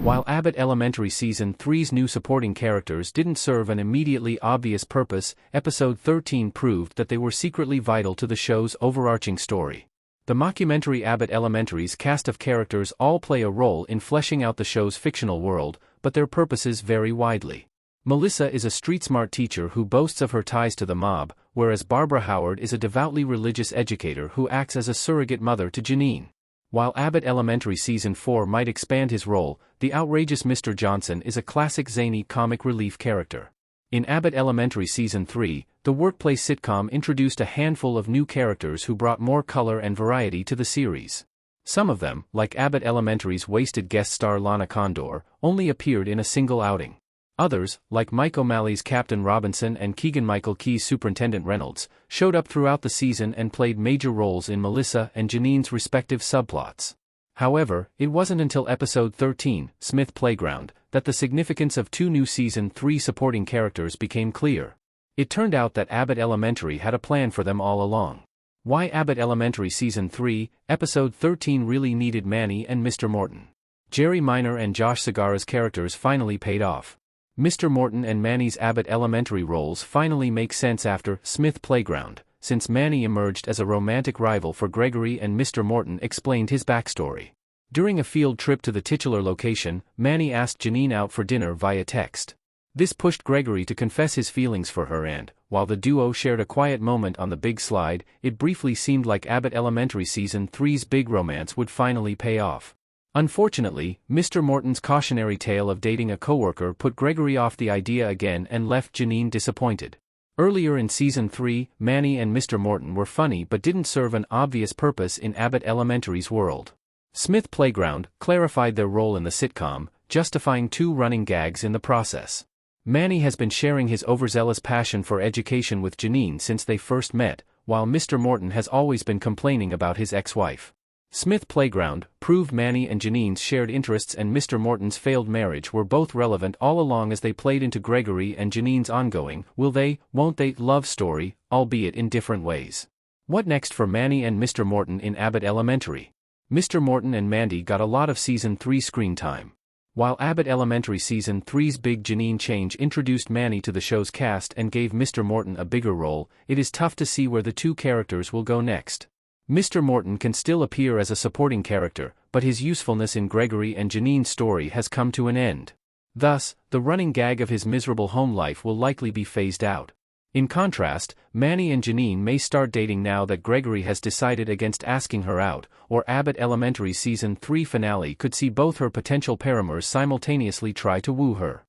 While Abbott Elementary Season 3's new supporting characters didn't serve an immediately obvious purpose, Episode 13 proved that they were secretly vital to the show's overarching story. The mockumentary Abbott Elementary's cast of characters all play a role in fleshing out the show's fictional world, but their purposes vary widely. Melissa is a street-smart teacher who boasts of her ties to the mob, whereas Barbara Howard is a devoutly religious educator who acts as a surrogate mother to Janine. While Abbott Elementary Season 4 might expand his role, the outrageous Mr. Johnson is a classic zany comic relief character. In Abbott Elementary Season 3, the workplace sitcom introduced a handful of new characters who brought more color and variety to the series. Some of them, like Abbott Elementary's wasted guest star Lana Condor, only appeared in a single outing. Others, like Mike O'Malley's Captain Robinson and Keegan-Michael Key's Superintendent Reynolds, showed up throughout the season and played major roles in Melissa and Janine's respective subplots. However, it wasn't until Episode 13, Smith Playground, that the significance of two new Season 3 supporting characters became clear. It turned out that Abbott Elementary had a plan for them all along. Why Abbott Elementary Season 3, Episode 13 really needed Manny and Mr. Morton. Jerry Minor and Josh Segarra's characters finally paid off. Mr. Morton and Manny's Abbott Elementary roles finally make sense after Smith Playground, since Manny emerged as a romantic rival for Gregory and Mr. Morton explained his backstory. During a field trip to the titular location, Manny asked Janine out for dinner via text. This pushed Gregory to confess his feelings for her and, while the duo shared a quiet moment on the big slide, it briefly seemed like Abbott Elementary Season 3's big romance would finally pay off. Unfortunately, Mr. Morton's cautionary tale of dating a coworker put Gregory off the idea again and left Janine disappointed. Earlier in Season 3, Manny and Mr. Morton were funny but didn't serve an obvious purpose in Abbott Elementary's world. Smith Playground clarified their role in the sitcom, justifying two running gags in the process. Manny has been sharing his overzealous passion for education with Janine since they first met, while Mr. Morton has always been complaining about his ex-wife. Smith Playground proved Manny and Janine's shared interests and Mr. Morton's failed marriage were both relevant all along as they played into Gregory and Janine's ongoing will they, won't they love story, albeit in different ways. What next for Manny and Mr. Morton in Abbott Elementary? Mr. Morton and Mandy got a lot of Season 3 screen time. While Abbott Elementary Season 3's big Janine change introduced Manny to the show's cast and gave Mr. Morton a bigger role, it is tough to see where the two characters will go next. Mr. Morton can still appear as a supporting character, but his usefulness in Gregory and Janine's story has come to an end. Thus, the running gag of his miserable home life will likely be phased out. In contrast, Manny and Janine may start dating now that Gregory has decided against asking her out, or Abbott Elementary Season 3 finale could see both her potential paramours simultaneously try to woo her.